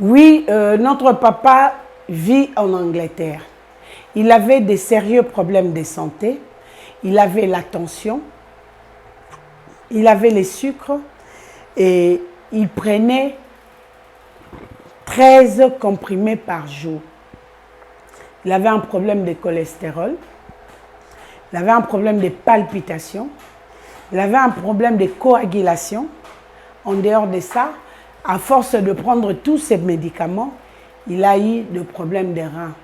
Oui, notre papa vit en Angleterre. Il avait des sérieux problèmes de santé. Il avait la tension. Il avait les sucres. Et il prenait 13 comprimés par jour. Il avait un problème de cholestérol. Il avait un problème de palpitations. Il avait un problème de coagulation. En dehors de ça, à force de prendre tous ces médicaments, il a eu des problèmes de reins.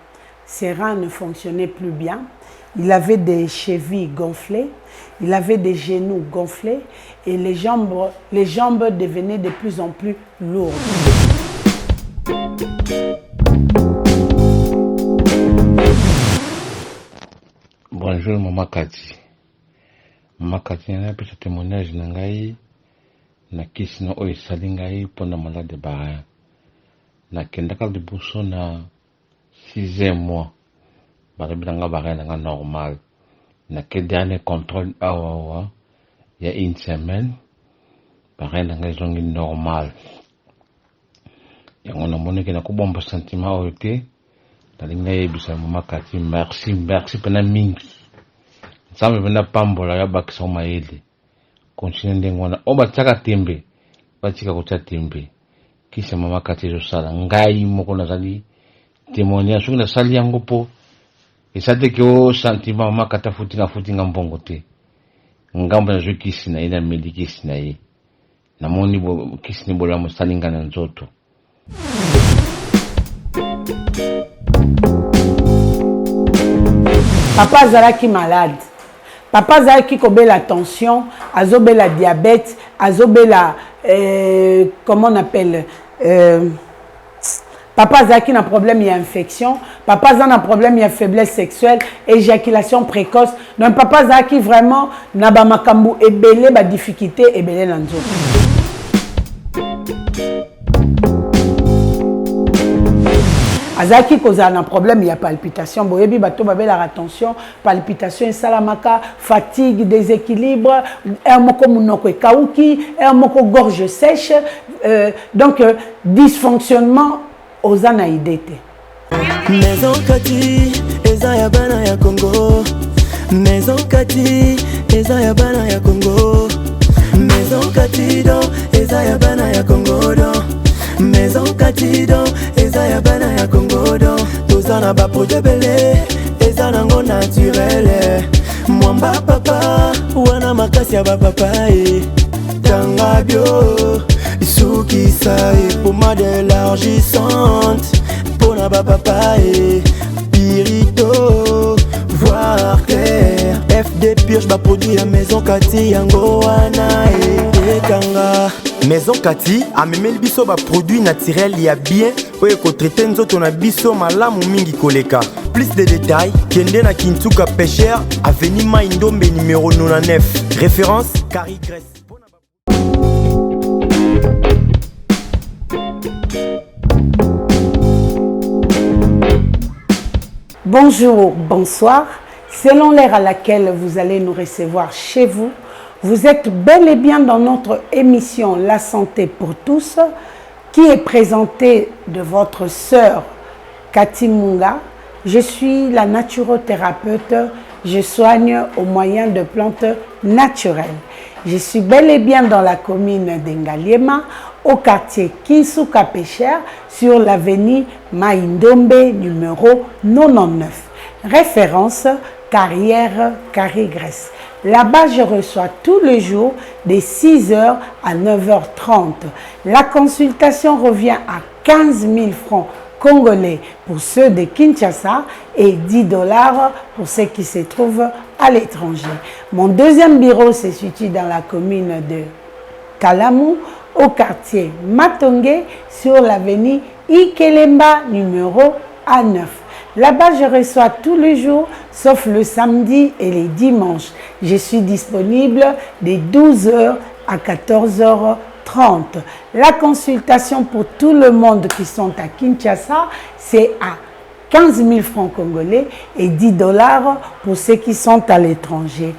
Ses reins ne fonctionnaient plus bien. Il avait des chevilles gonflées. Il avait des genoux gonflés. Et les jambes devenaient de plus en plus lourdes. Bonjour Maman Kati. Maman Kati na pesa témoignage na ngai na kisi na oyo esali ngai mpona malade baya. Nakendaka liboso na 6e mois. Balobi nanga baya nanga normal. Nake dernier contrôle awa il y a une semaine. Baya nanga ezongi normal. Yango namonaki nakobomba sentiment oyo te. Nalinga yebisa Maman Kati merci pena mingi. Nzambe pena pambola ya bakisa mayele. Continue ndenge wana obatiaka tembe batika kotia tembe kisa Maman Kati ezosala ngai moko nazali témoignage soki nasali yango mpo esate ke o sentiment Maman Kati afutinga mbongo te ngambo nazwi kisi na ye na meli kisi na ye namoni kisi ni bolamu esali ngai na nzoto. Papa azalaki malade. Papa azalaki kobela tension, azobela diabète, azobela comment on appelle papa azalaki na problème il y a infection, papa azalaki na problème il y a faiblesse sexuelle, éjaculation précoce. Donc papa azalaki vraiment na ba makambu ebele ba difficulté ebele na nzoto. Azaki kozala un problème, il y a palpitation, boyebi bato babela attention, palpitation, salamaka, fatigue, déséquilibre, un moko munoko ekauki, un moko gorge sèche, donc dysfonctionnement aux anaïdétés. Maison Kati, eza ya bana ya Congo. Maison Kati, eza ya bana ya Congo. Maison Kati do, eza ya bana ya Congo do. Maison Kati do, eza ya bana ya Congo do. Tozana ba projet belé, eza nango naturel. Mwamba papa, wana makasi ya ba papa Tanga bio, isuki sai, pommade élargissante. Pona ba papa pirito, voir clair. FD purge ba produit ya Maison Kati yango wana Tanga. Maison Kati amemeli biso ba produit naturel ya bien oyo kotraite nzoto na biso malamu mingi koleka. Plus de détails, kende na Kintuka Pêcheur, avenue Maindombe numéro 99. Référence Carrie Grèce. Bonjour, bonsoir. Selon l'heure à laquelle vous allez nous recevoir chez vous, vous êtes bel et bien dans notre émission La Santé pour tous, qui est présentée de votre sœur Kati Munga. Je suis la naturothérapeute, je soigne au moyen de plantes naturelles. Je suis bel et bien dans la commune d'Engaliema, au quartier Kinsuka Pêcheur, sur l'avenue Maindombe numéro 99. Référence Carrière Carrie Grèce. Là-bas, je reçois tous les jours de 6h à 9h30. La consultation revient à 15 000 francs congolais pour ceux de Kinshasa et 10 $ pour ceux qui se trouvent à l'étranger. Mon deuxième bureau se situe dans la commune de Kalamu, au quartier Matongé, sur l'avenue Ikelemba numéro A9. Là-bas, je reçois tous les jours, sauf le samedi et les dimanches. Je suis disponible de 12h à 14h30. La consultation pour tout le monde qui sont à Kinshasa, c'est à 15 000 francs congolais et 10 $ pour ceux qui sont à l'étranger.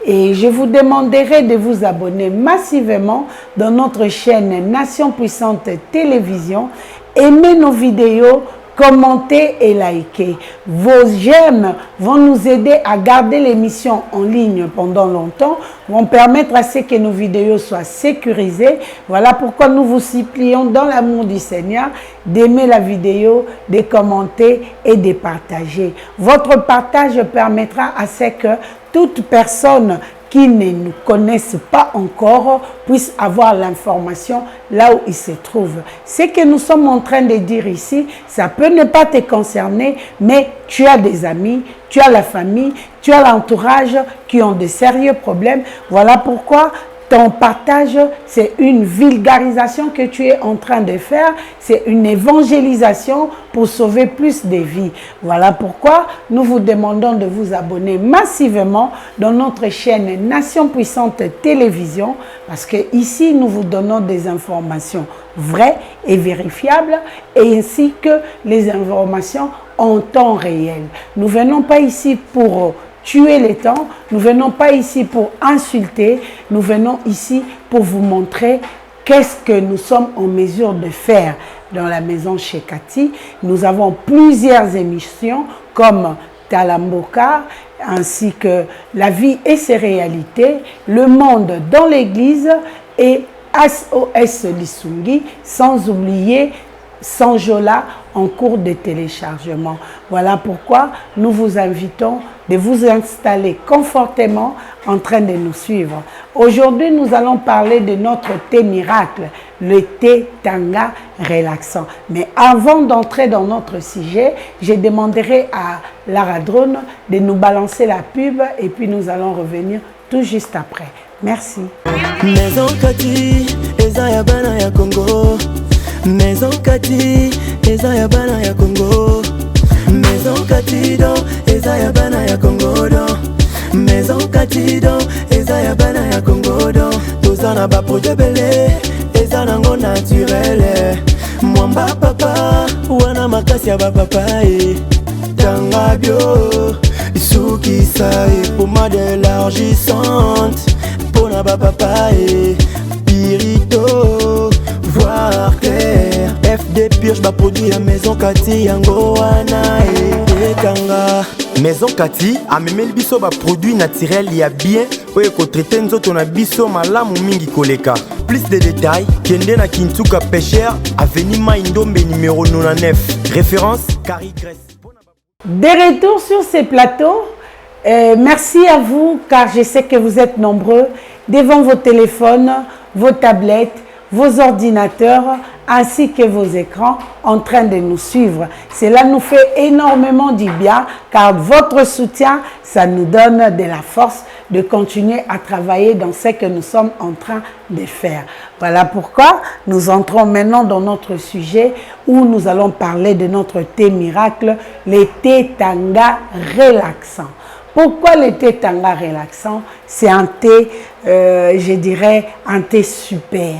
Et je vous demanderai de vous abonner massivement dans notre chaîne Nation Puissante Télévision Aimez nos vidéos, commentez et likez. Vos j'aime vont nous aider à garder l'émission en ligne pendant longtemps, vont permettre à ce que nos vidéos soient sécurisées. Voilà pourquoi nous vous supplions dans l'amour du Seigneur d'aimer la vidéo, de commenter et de partager. Votre partage permettra à ce que toute personne qui ne nous connaissent pas encore puissent avoir l'information là où ils se trouvent. Ce que nous sommes en train de dire ici, ça peut ne pas te concerner, mais tu as des amis, tu as la famille, tu as l'entourage qui ont de sérieux problèmes. Voilà pourquoi ton partage, c'est une vulgarisation que tu es en train de faire, c'est une évangélisation pour sauver plus de vies. Voilà pourquoi nous vous demandons de vous abonner massivement dans notre chaîne Nation Puissante Télévision, parce que ici nous vous donnons des informations vraies et vérifiables, et ainsi que les informations en temps réel. Nous ne venons pas ici pour tuer les temps, nous ne venons pas ici pour insulter, nous venons ici pour vous montrer qu'est-ce que nous sommes en mesure de faire dans la maison chez Cathy. Nous avons plusieurs émissions comme Talamboka, ainsi que La vie et ses réalités, Le monde dans l'église et SOS Lisungi, sans oublier Sanjola en cours de téléchargement. Voilà pourquoi nous vous invitons de vous installer confortablement en train de nous suivre. Aujourd'hui, nous allons parler de notre thé miracle, le thé Tanga relaxant. Mais avant d'entrer dans notre sujet, je demanderai à Lara Drone de nous balancer la pub et puis nous allons revenir tout juste après. Merci. Maison Cathy, eza ya bana ya Congo. Maison Cathy, eza ya bana ya Congo. Maison Cathy don, eza ya bana ya Congo don. Maison Cathy don, eza ya bana ya Congo don. Tozana ba projet belé, eza nango naturel. Mwamba papa, wana makasi ya ba papa Tanga bio, suki sai, pommade élargissante. Pona ba papa Pirito, voir clair. FD Purge ba produit à Maison Cathy yango wana Tanga. Maison Cathy a memé le biso ba produit naturel ya bien oye ko traiter nzoto na biso malamu mingi koleka. Plus de détails, kende na Kintuka Pêcheur, avenue Maindombe numéro 99. Référence Carrie Grèce. De retour sur ces plateaux, merci à vous car je sais que vous êtes nombreux devant vos téléphones, vos tablettes, vos ordinateurs ainsi que vos écrans en train de nous suivre. Cela nous fait énormément du bien car votre soutien, ça nous donne de la force de continuer à travailler dans ce que nous sommes en train de faire. Voilà pourquoi nous entrons maintenant dans notre sujet où nous allons parler de notre thé miracle, le thé Tanga relaxant. Pourquoi le thé Tanga relaxant? C'est un thé, je dirais, un thé super.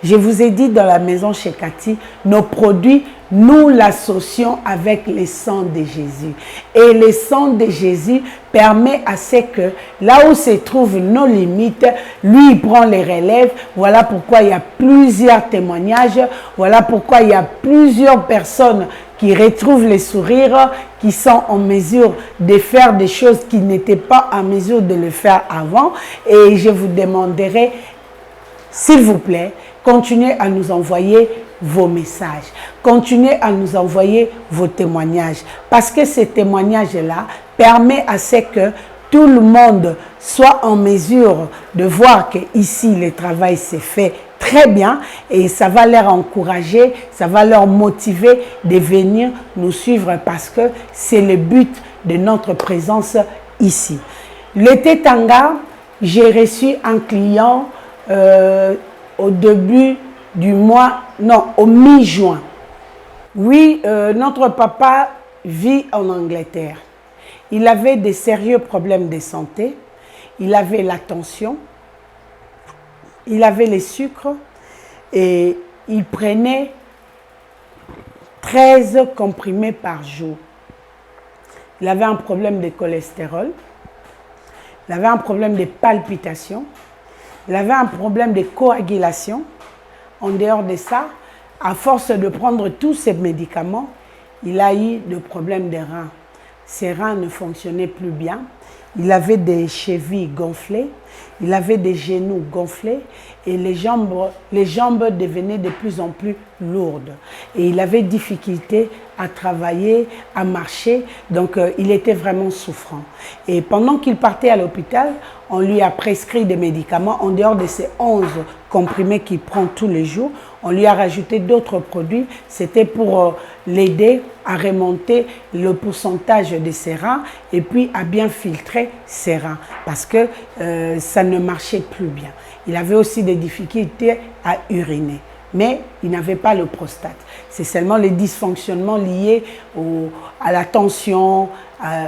Je vous ai dit dans la maison chez Cathy, nos produits, nous l'associons avec le sang de Jésus. Et le sang de Jésus permet à ce que là où se trouvent nos limites, lui il prend les relèves. Voilà pourquoi il y a plusieurs témoignages. Voilà pourquoi il y a plusieurs personnes qui retrouvent les sourires, qui sont en mesure de faire des choses qui n'étaient pas en mesure de le faire avant. Et je vous demanderai, s'il vous plaît, continuez à nous envoyer vos messages. Continuez à nous envoyer vos témoignages. Parce que ces témoignages-là permettent à ce que tout le monde soit en mesure de voir que ici le travail s'est fait très bien et ça va leur encourager, ça va leur motiver de venir nous suivre parce que c'est le but de notre présence ici. Le thé Tanga, j'ai reçu un client au début du mois, non, au mi-juin. Oui, notre papa vit en Angleterre. Il avait des sérieux problèmes de santé. Il avait la tension. Il avait les sucres. Et il prenait 13 comprimés par jour. Il avait un problème de cholestérol. Il avait un problème de palpitations. Il avait un problème de coagulation. En dehors de ça, à force de prendre tous ces médicaments, il a eu des problèmes de reins. Ses reins ne fonctionnaient plus bien. Il avait des chevilles gonflées, il avait des genoux gonflés et les jambes devenaient de plus en plus lourdes. Et il avait difficulté à travailler, à marcher, donc il était vraiment souffrant. Et pendant qu'il partait à l'hôpital, on lui a prescrit des médicaments. En dehors de ces 11 comprimés qu'il prend tous les jours, on lui a rajouté d'autres produits. C'était pour l'aider à remonter le pourcentage de ses reins et puis à bien filtrer ses reins parce que ça ne marchait plus bien. Il avait aussi des difficultés à uriner, mais il n'avait pas le prostate. C'est seulement les dysfonctionnements liés à la tension,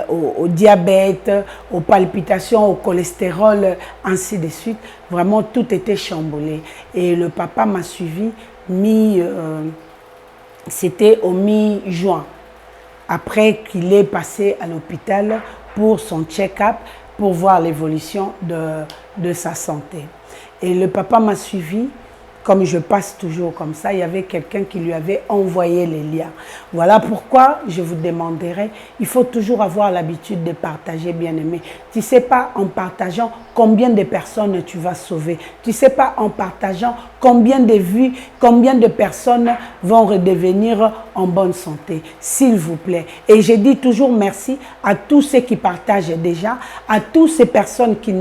au diabète, aux palpitations, au cholestérol, ainsi de suite. Vraiment, tout était chamboulé. Et le papa m'a suivi, c'était au mi-juin, après qu'il est passé à l'hôpital pour son check-up, pour voir l'évolution de sa santé. Et le papa m'a suivi, comme je passe toujours comme ça, il y avait quelqu'un qui lui avait envoyé les liens. Voilà pourquoi je vous demanderai, il faut toujours avoir l'habitude de partager, bien-aimé. Tu ne sais pas en partageant combien de personnes tu vas sauver. Tu ne sais pas en partageant combien de vues, combien de personnes vont redevenir en bonne santé. S'il vous plaît. Et je dis toujours merci à tous ceux qui partagent déjà, à toutes ces personnes qui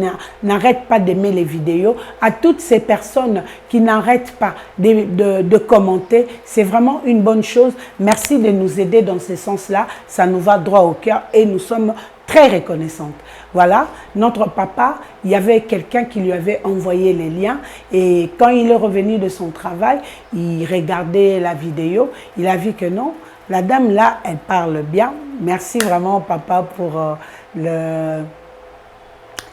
n'arrêtent pas d'aimer les vidéos, à toutes ces personnes qui n'arrêtent pas de commenter. C'est vraiment une bonne chose. Merci de nous aider dans ce sens-là. Ça nous va droit au cœur et nous sommes très reconnaissantes. Voilà, notre papa, il y avait quelqu'un qui lui avait envoyé les liens et quand il est revenu de son travail, il regardait la vidéo, il a vu que non, la dame là, elle parle bien. Merci vraiment papa pour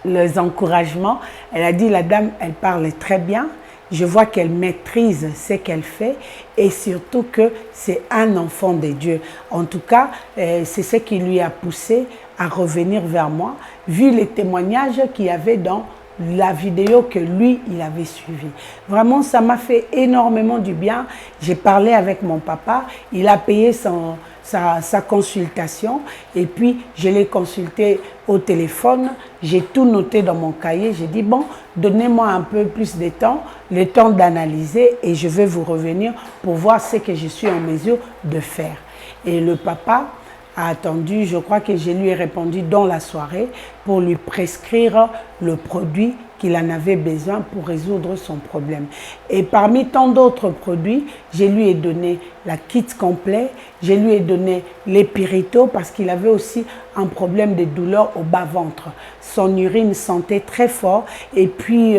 les encouragements. Elle a dit, la dame, elle parle très bien. Je vois qu'elle maîtrise ce qu'elle fait et surtout que c'est un enfant de Dieu. En tout cas, c'est ce qui lui a poussé à revenir vers moi, vu les témoignages qu'il y avait dans la vidéo que lui, il avait suivie. Vraiment, ça m'a fait énormément du bien. J'ai parlé avec mon papa, il a payé sa consultation et puis je l'ai consulté au téléphone, j'ai tout noté dans mon cahier, j'ai dit bon, donnez-moi un peu plus de temps, le temps d'analyser et je vais vous revenir pour voir ce que je suis en mesure de faire. Et le papa a attendu, je crois que je lui ai répondu dans la soirée pour lui prescrire le produit qu'il en avait besoin pour résoudre son problème. Et parmi tant d'autres produits, je lui ai donné la kit complet, je lui ai donné les Pirito parce qu'il avait aussi un problème de douleur au bas-ventre. Son urine sentait très fort et puis,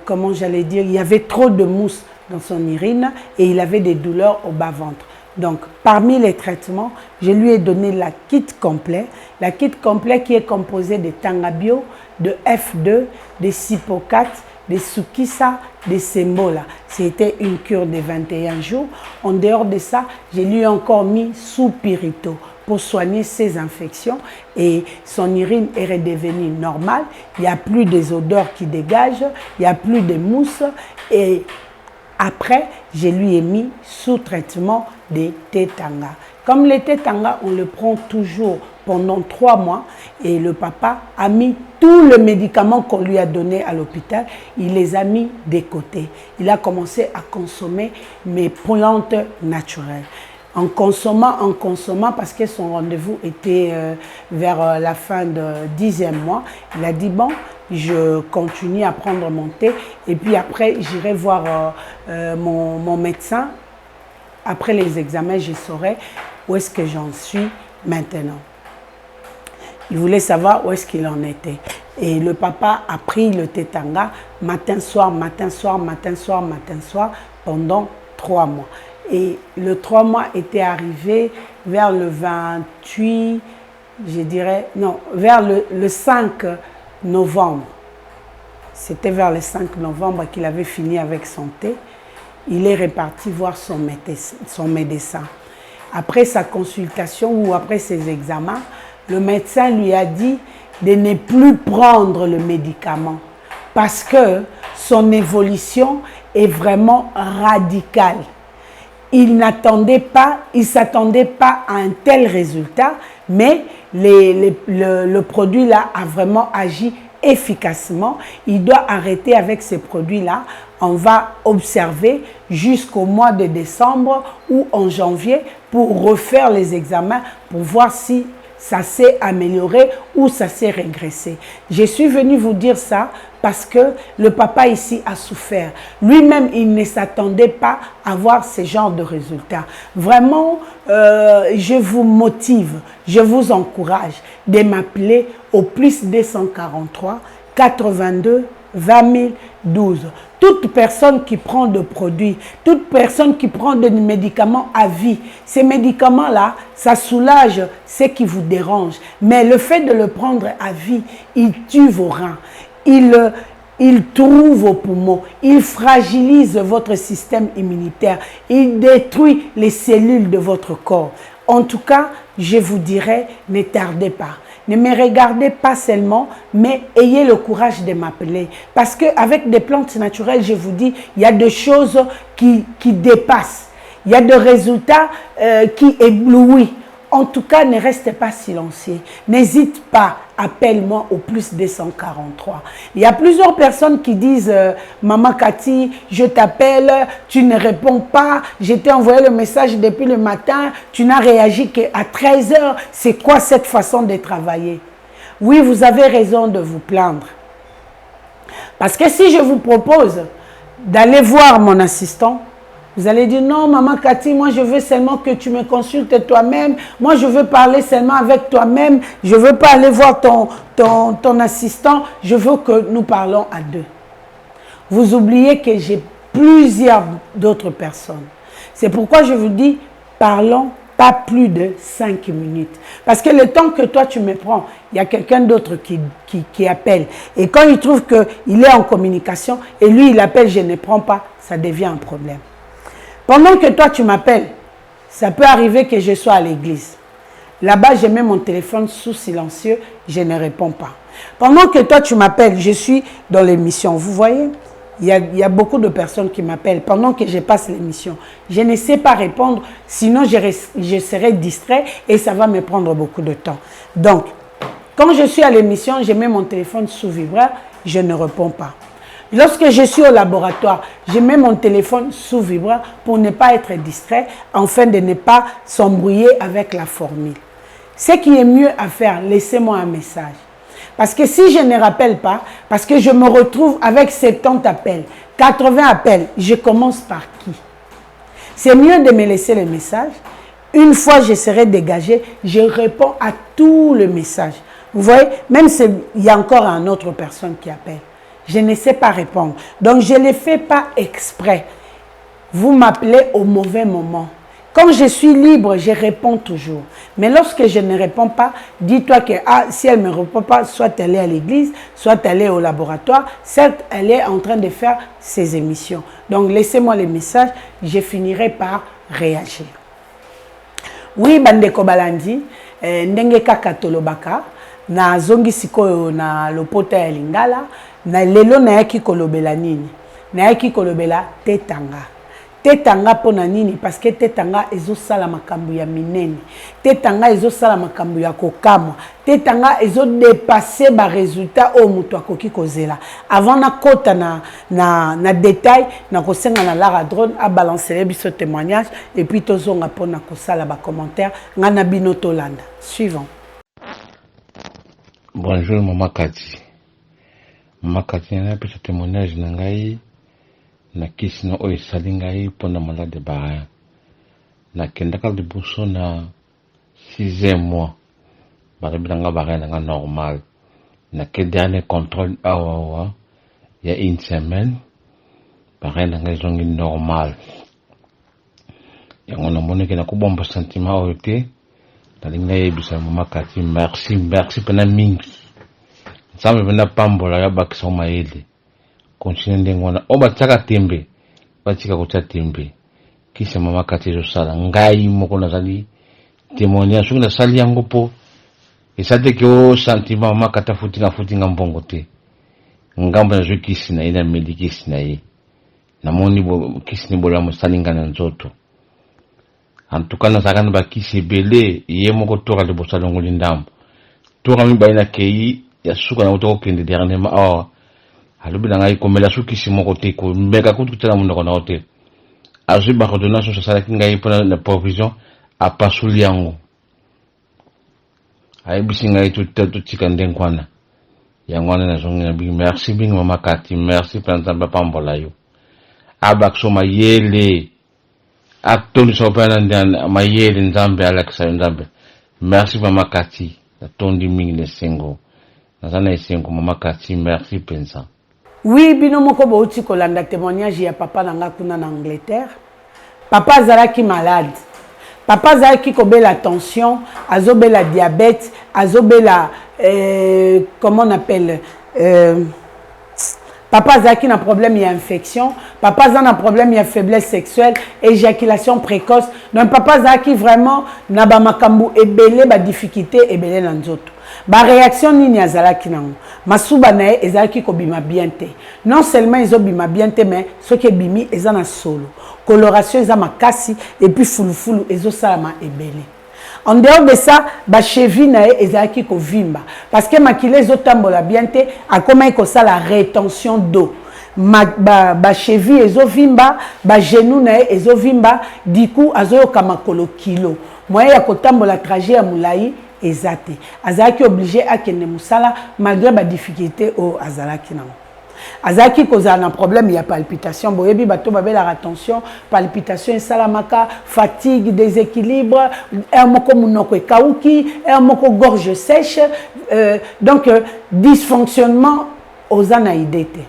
comment j'allais dire, il y avait trop de mousse dans son urine et il avait des douleurs au bas-ventre. Donc, parmi les traitements, je lui ai donné la kit complet. La kit complet qui est composée de Tangabio, de F2, de Cipocat, de Sukisa, de Sembola. C'était une cure de 21 jours. En dehors de ça, je lui ai encore mis Soupirito pour soigner ses infections et son urine est redevenue normale. Il n'y a plus des odeurs qui dégagent, il n'y a plus de mousse et après, je lui ai mis sous traitement des tétanga. Comme les tétanga, on le prend toujours pendant 3 mois et le papa a mis tous les médicaments qu'on lui a donnés à l'hôpital, il les a mis de côté. Il a commencé à consommer mes plantes naturelles. En consommant, parce que son rendez-vous était vers la fin du 10e mois, il a dit bon, je continue à prendre mon thé et puis après j'irai voir mon médecin. Après les examens, je saurai où est-ce que j'en suis maintenant. Il voulait savoir où est-ce qu'il en était. Et le papa a pris le tétanga matin, soir, matin, soir, matin, soir, matin, soir pendant 3 mois. Et le 3 mois était arrivé vers le 28, je dirais, non, vers le 5 novembre. C'était vers le 5 novembre qu'il avait fini avec son thé. Il est reparti voir son médecin. Après sa consultation ou après ses examens, le médecin lui a dit de ne plus prendre le médicament parce que son évolution est vraiment radical. Il s'attendait pas à un tel résultat, mais le produit là a vraiment agi efficacement. Il doit arrêter avec ces produits-là. On va observer jusqu'au mois de décembre ou en janvier pour refaire les examens pour voir si ça s'est amélioré ou ça s'est régressé. Je suis venue vous dire ça parce que le papa ici a souffert. Lui-même, il ne s'attendait pas à voir ce genre de résultats. Vraiment, je vous motive, je vous encourage de m'appeler au plus 243 82 20 012. Toute personne qui prend de produits, toute personne qui prend des médicaments à vie, ces médicaments-là, ça soulage ce qui vous dérange. Mais le fait de le prendre à vie, il tue vos reins, il trouve vos poumons, il fragilise votre système immunitaire, il détruit les cellules de votre corps. En tout cas, je vous dirais, ne tardez pas. Ne me regardez pas seulement, mais ayez le courage de m'appeler. Parce qu'avec des plantes naturelles, je vous dis, il y a des choses qui dépassent. Il y a des résultats qui éblouissent. En tout cas, ne restez pas silencieux. N'hésite pas, appelle-moi au plus 243. Il y a plusieurs personnes qui disent Maman Cathy, je t'appelle, tu ne réponds pas, je t'ai envoyé le message depuis le matin, tu n'as réagi qu'à 13 h. C'est quoi cette façon de travailler? Oui, vous avez raison de vous plaindre. Parce que si je vous propose d'aller voir mon assistant, vous allez dire, non, Maman Cathy, moi je veux seulement que tu me consultes toi-même. Moi je veux parler seulement avec toi-même. Je ne veux pas aller voir ton assistant. Je veux que nous parlons à deux. Vous oubliez que j'ai plusieurs d'autres personnes. C'est pourquoi je vous dis, parlons pas plus de 5 minutes. Parce que le temps que toi tu me prends, il y a quelqu'un d'autre qui appelle. Et quand il trouve qu'il est en communication et lui il appelle, je ne prends pas, ça devient un problème. Pendant que toi, tu m'appelles, ça peut arriver que je sois à l'église. Là-bas, je mets mon téléphone sous silencieux, je ne réponds pas. Pendant que toi, tu m'appelles, je suis dans l'émission. Vous voyez, il y a beaucoup de personnes qui m'appellent pendant que je passe l'émission. Je ne sais pas répondre, sinon je serai distrait et ça va me prendre beaucoup de temps. Donc, quand je suis à l'émission, je mets mon téléphone sous vibreur, je ne réponds pas. Lorsque je suis au laboratoire, je mets mon téléphone sous vibreur pour ne pas être distrait, afin de ne pas s'embrouiller avec la formule. Ce qui est mieux à faire, laissez-moi un message. Parce que si je ne rappelle pas, parce que je me retrouve avec 70 appels, 80 appels, je commence par qui? C'est mieux de me laisser le message. Une fois je serai dégagé, je réponds à tous les messages. Vous voyez, même s'il y a encore une autre personne qui appelle. Je ne sais pas répondre. Donc, je ne le fais pas exprès. Vous m'appelez au mauvais moment. Quand je suis libre, je réponds toujours. Mais lorsque je ne réponds pas, dis-toi que si elle ne me répond pas, soit elle est à l'église, soit elle est au laboratoire, certes, elle est en train de faire ses émissions. Donc, laissez-moi les messages, je finirai par réagir. Oui, Bandeko Balandi, ndenge kaka tolobaka, na zongi sikoyo na lopota ya Lingala, na lelo nayaki kolobela nini? Nayaki kolobela tetanga. Tetanga pona nini? Parce que tetanga ezosala makambo ya minene. Tetanga ezosala makambo ya kokamwa. Tetanga ezo dépasser ba résultat o muto akoki kozela. Avant na kota na détail, na kosenga na Lara Drone a balancer biso témoignage et puis tozonga pona kosala ba commentaire ngana bino tolanda. Suivant. Bonjour Maman Cathy. Maman Cathy na pesa témoignage na ngai na kisi na oyo esali ngai mpona malade baya. Nakendaka liboso na 6e mois. Balobi na nga baya na nga normal. Nake dernier contrôle awa il y a une semaine. Baya na nga ezongi normal. Yango namonaki nakobomba sentiment oyo te. Nalingi nayebisa Maman Cathy merci pena mingi. Nzambe pena pambola yabakisa mayele. Continue ndenge wana o batiaka tembe batika kotia tembe kisa Maman Cathy ezosala ngai moko nazali témoignage soki nasali yango mpo esadeki o sentiment Maman Cathy afutinga mbongo te ngambo nazwi kisi na ye na medi kisi na ye namoni bo kisi ni bola mosalinga na nzoto. En tout cas nazaka na bakisi ebele ye moko toka de bosalongo lindambo. Toka mi baina kei ya suka na utoko kende dernièrement awa. Alobi na ngai komela sukisi moko te ko mbeka kutu tala munoko na hotel. Azui ba ordonnance sala kingai pona na provision a pasuli yango. Ayebisi ngai tout tika ndenkwana. Yangwana na zongi na bi merci bing mama Kati, merci pantamba pambola yo. Abakso mayele atoni sopana ndan mayele nzambe Alexa nzambe. Merci mama Kati, tondi mingi le sengo. Nazana esengo mama Kati, merci pensa. Oui, bino moko bouti kolanda témoignage ya papa nanga kuna na Angleterre. Papa azalaki malade. Papa azalaki kobela tension, azobela diabète, azobela comment on appelle papa azalaki na problème ya infection, papa azalaki na problème ya faiblesse sexuelle, éjaculation précoce. Donc papa azalaki vraiment na ba makambu ebele ba difficulté ebele na nzoto. Ba réaction nini azalaki nango? Masuba na ye ezalaki kobima bien te. Non seulement ezobima bien te, mais ce qui bimi ezana solo. Coloration eza makasi et puis fulufulu ezosalama ebele. En dehors de ça, ba cheville na ye ezalaki kovimba parce que makile ezotambola bien te, akoma ekosa la rétention d'eau. Ba cheville ezovimba, ba genou na ye ezovimba, du coup azoyoka makolo kilo. Moyen ya kotambola trajet ya mulai ezate. Azalaki obligé akende musala malgré ba difficulté o azalaki nango. Azaki koza na problème il y a palpitation boyebi bato babela attention palpitation salamaka fatigue déséquilibre un moko munoko ekauki un moko gorge sèche donc dysfonctionnement aux anaïdete.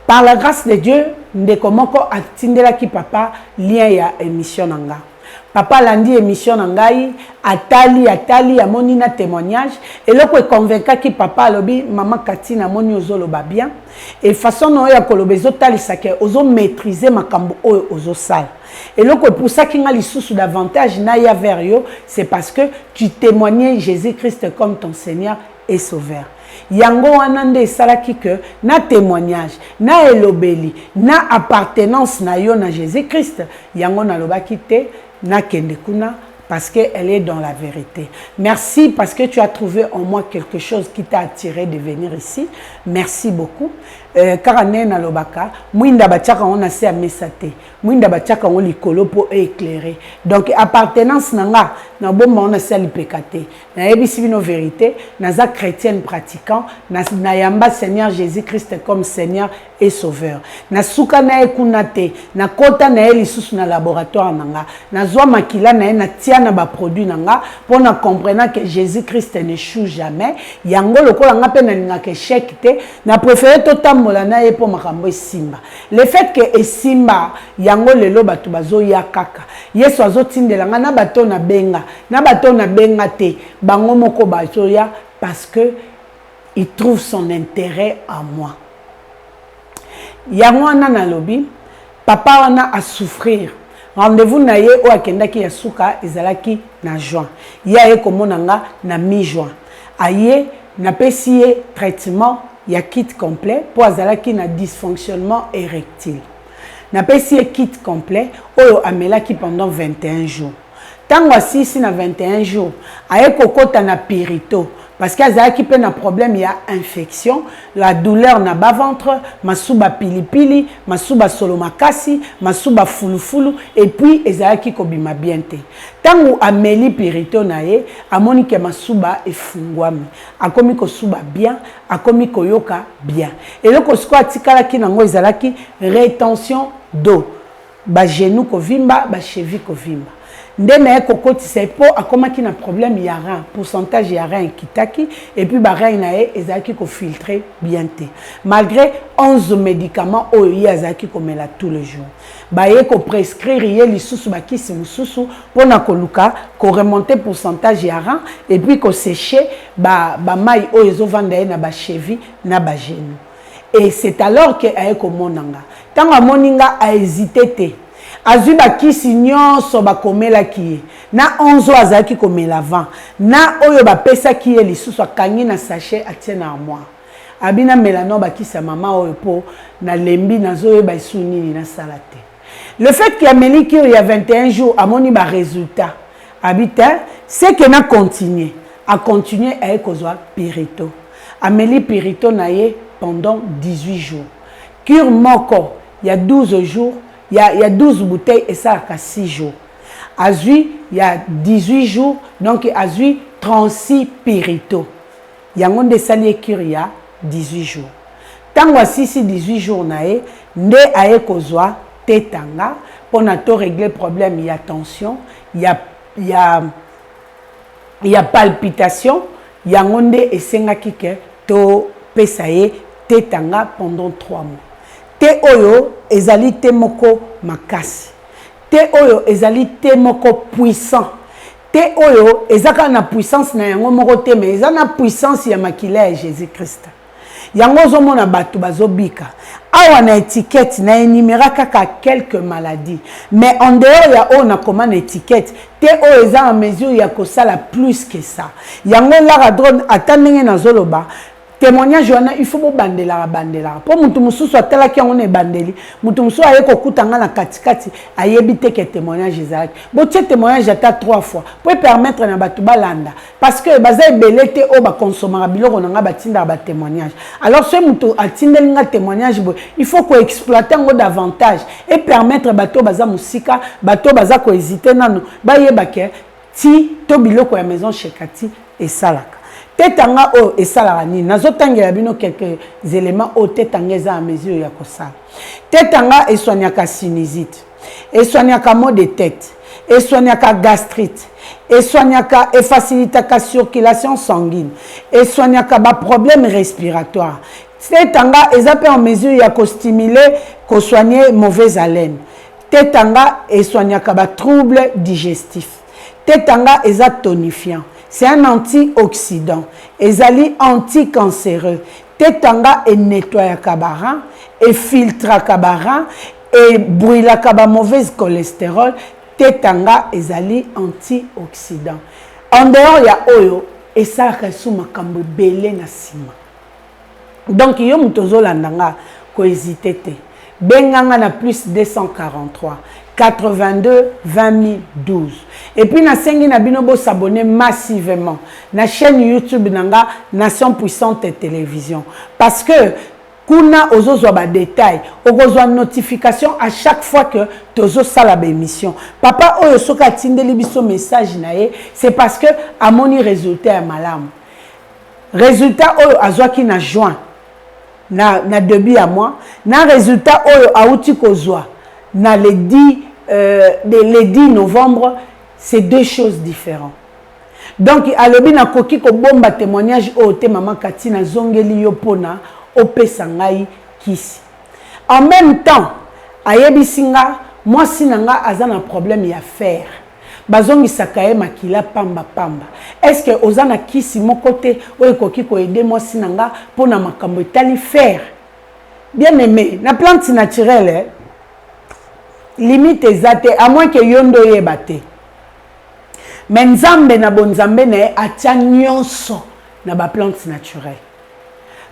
Par la grâce de Dieu ndeko moko atindela ki papa lien ya émission nanga. Papa landi émission nangai atali amoni na témoignage et loko e convainca ki papa alobi maman Katina moni ozolo ba bien et façon no ya kolobezo talisa ke ozo maîtriser makambo oyo ozo sala et loko pour ça ki nga lisusu davantage na ya vers yo c'est parce que tu témoignais Jésus-Christ comme ton Seigneur et Sauveur. Yango wana nde esalaki que na témoignage na elobeli na appartenance na yo na Jésus-Christ yango na lobaki te na kende kuna parce qu'elle est dans la vérité. Merci parce que tu as trouvé en moi quelque chose qui t'a attiré de venir ici. Merci beaucoup. Karane na lobaka, mwinda bachaka on a se mesate. Mwinda bachaka on likolo pour éclairer. Donc appartenance nanga na bomba on a se lipekate. Na ebisi bino vérité, na za chrétienne pratiquant, na yamba Seigneur Jésus-Christ comme Seigneur et Sauveur. Na suka na ekunate, na kota na elisusu na laboratoire nanga. Na zwa makila na tia na ba produit nanga pour na comprendre que Jésus-Christ n'échoue jamais. Yango lokola nga pe na ninga ke chèque te, na préféré totam molana e po makambo simba. Le fait que simba yango lelo batu bazo ya kaka. Yesu azotindela nga na bato na benga te bango moko bazo ya parce que il trouve son intérêt en moi. Yango na lobi papa wana a souffrir. Rendez-vous na ye o akendaki ya suka ezalaki na juin. Ya e komonanga na mi-juin. Aye na pesi ye traitement ya kit complet pour azalaki na dysfonctionnement érectile. Na pesi ye kit complet oyo amelaki pendant 21 jours. Tango asisi na 21 jours, aye kokota na pirito parce que azalaki pe na problème ya infection, la douleur na bas ventre, masuba pilipili, masuba solomakasi, masuba fulufulu et puis ezalaki kobima bien te. Tango ameli pirito na ye, amoni ke masuba efungwami. Akomi kosuba bien, akomi koyoka bien. Et loko siko atikala ki nango ezalaki rétention d'eau. Ba genou kovimba, ba cheville kovimba. Ndeme e kokoti se po akomaki na problème ya rein, pourcentage ya rein kitaki et puis ba rein na e ezaki ko filtrer bien te. Malgré 11 médicaments oyo yazaki komela tous les jours. Ba ye ko prescrire ye lisusu ba kisi mususu pona koluka ko remonter pourcentage ya rein et puis ko sécher ba mai oyo zo vanda na ba cheville na ba genou. Et c'est alors que aye ko monanga. Tanga moninga a hésité te. Azuba kisi nyonso bakomela ki na 11 azaki komela 20 na oyo ba pesa ki lisusu akangi na sachet atie na moi abina melano bakisa mama oyo po na lembi nazo ba sunini na salate. Le fait qu'il y a Mélie il y a 21 jours à mon ba résultat habita c'est que na continuer à ekozwa pirito. Amélie pirito naie pendant 18 jours. Cure moko il y a 12 jours, il y a 12 bouteilles et ça a 6 jours. Azui il y a 18 jours donc azui 36 pirito. Yango de sali cure il y a 18 jours. Tant voici 18 jours nae nde aye kozwa tetanga pour na to régler problème il y a tension, il y a palpitation, yango nde esenga kike to pesaye tetanga pendant 3 mois. Te oyo ezali te moko makasi. Te oyo ezali te moko puissant. Te oyo ezaka na puissance na yango moko te mais ezaka na puissance ya makila ya Jésus-Christ. Yango zo mona batu bazobika. Awa na étiquette na énuméra kaka quelques maladies. Mais en dehors ya on a comment étiquette te o eza en mesure ya kosala plus que ça. Yango la drone atandenge na zoloba. Témoignage wana il faut bandela po mutu mususu atala ki on e bandeli mutu mususu aye kokutanga na katikati ayebite ke témoignage ezaki bo tie témoignage ata 3 fois pour permettre na batu balanda parce que baza ebelete o ba consommer biloko nanga batinda ba témoignage alors ce mutu atindeli nga témoignage bo il faut ko exploiter ngo davantage et permettre bato baza musika bato baza ko hésiter nanu ba yebake ti to biloko ya maison chez Kati et salaka. Tetanga o esalaka nini nazotangela bino quelques éléments o tetanga eza à mesure ya kosala. Tetanga esoignaka sinusite, esoignaka maux de tête, esoignaka gastrite, esoignaka et facilitaka circulation sanguine, esoignaka ba problème respiratoire. Tetanga eza pe en mesure ya ko stimuler ko soigner mauvaise haleine. Tetanga esoignaka ba trouble digestif. Tetanga eza tonifiant. C'est un antioxydant. Ezali anticancéreux. Tetanga et nettoie kabara et filtre kabara et brûle kaba mauvaise cholestérol. Tetanga ezali antioxydant. En dehors ya oyo et ça resu makambo belé na sima. Donc yo mutozo landanga ko hésiter te. Benganga na plus 243 82 20 012. Et puis na sengi na binobo s'abonner massivement na chaîne YouTube nanga Nation Puissante Télévision parce que kuna ozozo ba détail ozozo notification à chaque fois que tozo sala ba émission papa oyo soka tindeli biso message nae c'est parce que amoni résultat ya malamu résultat oyo azwaki na juin na début à moi na résultat oyo auti kozwa na le 10 novembre c'est deux choses différentes. Donc alobi na koki ko bomba témoignage o te maman Kati na zongeli yo pona opesa ngai kisi. En même temps ayebisinga moi sinanga azana problème ya fer. Bazongi sakaye makila pamba. Est-ce que ozana kisi mon côté o koki ko aider moi sinanga pona makambo etali fer? Bien aimé, na plante naturelle limite ezate à moins que yondo yebate. Mais nzambe na bonzambe na atia nyonso na ba plante naturelle.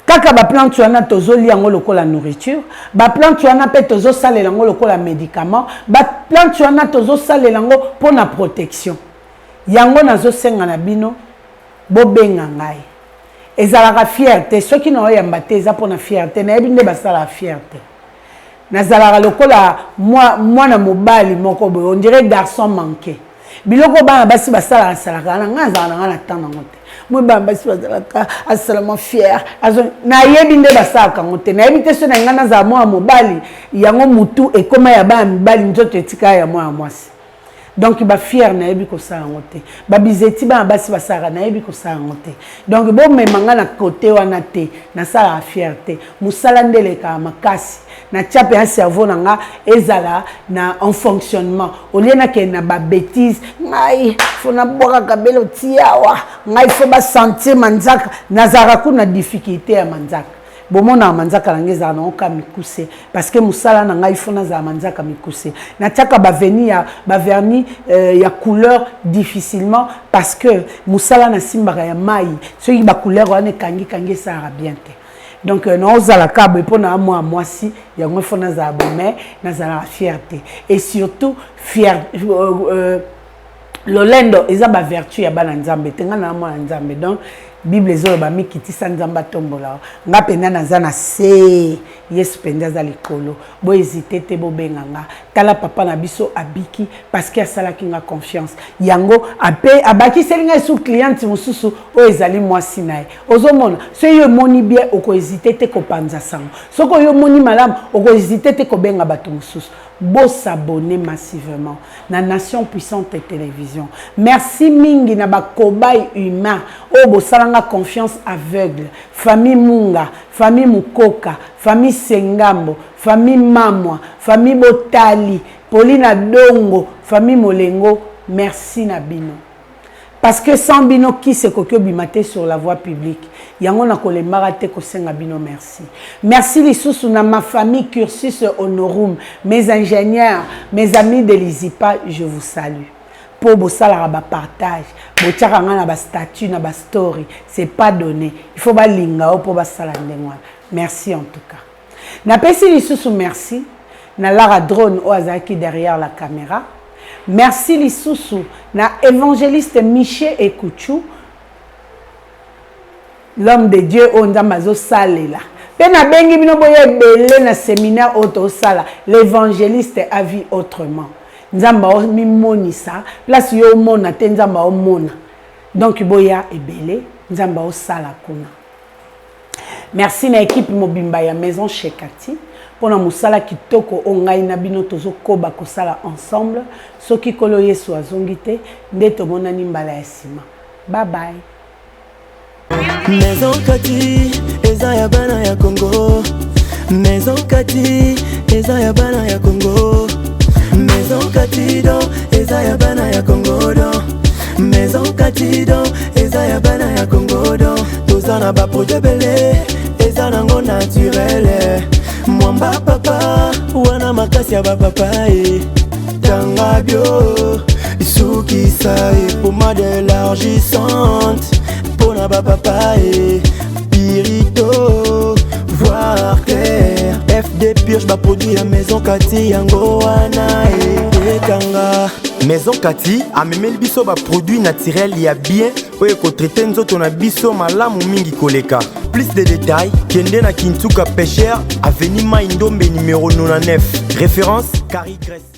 Kaka ba plante wana tozoli yango lokola nourriture, ba plante wana pe tozo salela yango lokola médicament, ba plante wana tozo salela yango pona protection. Yango nazo senga na bino bo benga ngai. Ezalaka fierté, ceux qui n'ont yamba te eza pona fierté, na yebi nde basala fierté. Nazalaka lokola moi na mobali moko boy, on dirait garçon manqué. Biloko bana basi basala salaka na ngaza na tanda ngote. Moi bana basi basalaka asalalement fier. Na yebi nde basaka ngote. Na yebi te so na ngana za moi mobali yango mutu e koma ya bana mibali nzoto etika ya moi mwasi. Donc ba fier na yebi ko sala ngote. Ba bizeti bana basi basaka na yebi ko sala ngote. Donc bo memanga na côté wana te na sala fierté. Musala ndele ka makasi. Na tchape un cerveau nanga ezala na en fonctionnement au lieu na ke na ba bêtise ngai faut na boka kabelo tiawa ngai faut ba sentir manzaka nazara ku na difficulté ya manzaka bomona manzaka langeza na oka mikuse parce que musala na ngai faut na za manzaka mikuse na tchaka ba vernis ya couleur difficilement parce que musala na simbaka ya mai so ba couleur wana kangi sara bien te. Donc nous allons cabo pour na moi si il y a faut na za mais na za la fierté et surtout lolendo eza ba vertu ya bana nzambe tenga na mwa nzambe. Donc Bible ezo ba mikitisa nzamba tombola nga penda na za na se Yesu penda za likolo bo hésiter te bo benganga tala papa na biso abiki parce que asala kinga confiance yango ape abaki selinga sous client mususu o ezali mwasi nae ozomona so yo moni bien oko hésiter te ko panza sango soko yo moni malamu oko hésiter te ko benga bato mususu bo s'abonner massivement na Nation Puissante Télévision. Merci mingi na ba cobaye humain o bo salanga confiance aveugle. Famille Munga, famille Mukoka, famille Sengambo, famille Mamwa, famille Botali, Paulina Dongo, famille Molengo. Merci na bino. Parce que sans bino qui se kokyo bimate sur la voie publique. Yango na ko le marate ko senga bino merci. Merci lisusu na ma famille Cursus Honorum, mes ingénieurs, mes amis de l'ISIPA, je vous salue. Pour bosala ba partage, botiaka nga na ba statut na ba story, c'est pas donné. Il faut ba linga pour ba sala ndengwa. Merci en tout cas. Na pesi lisusu merci na Lara Drone o azaki derrière la caméra. Merci lisusu na évangéliste Miché Ekouchou, l'homme de Dieu on damazo salela. Pena bengi bino boye belé na séminaire auto sala, l'évangéliste a vu autrement. Nzamba o mi monisa, place yo mona te nzamba o mona. Donc boya ebelé, nzamba o sala kuna. Merci na équipe mobimba ya maison chez Kati. Pour na musala kitoko ongai na bino tozo koba ko sala ensemble soki kolo Yesu azongite ndeto monani mbala ya sima. Bye bye. Maison Kati eza ya bana ya Congo. Maison Kati eza ya bana ya Congo. Maison Kati do eza ya bana ya Congo do. Maison Kati do eza ya bana ya Congo do. Tozana ba projet belé eza nango naturel. Mwamba papa, wana makasi ya papa Tanga bio, isuki sae Pommade élargissante Pona papa Pirito, voir clair FD Purge, produit la Maison Kati Yango wana Tanga Maison Kati, amemeli biso produit naturel ya bien oye ko traiter nzoto na biso malamu mingi koleka. Plus de détails, kende na Kintuka Pêcheur, avenue Maindombe numéro 99. Référence Carrie Grèce.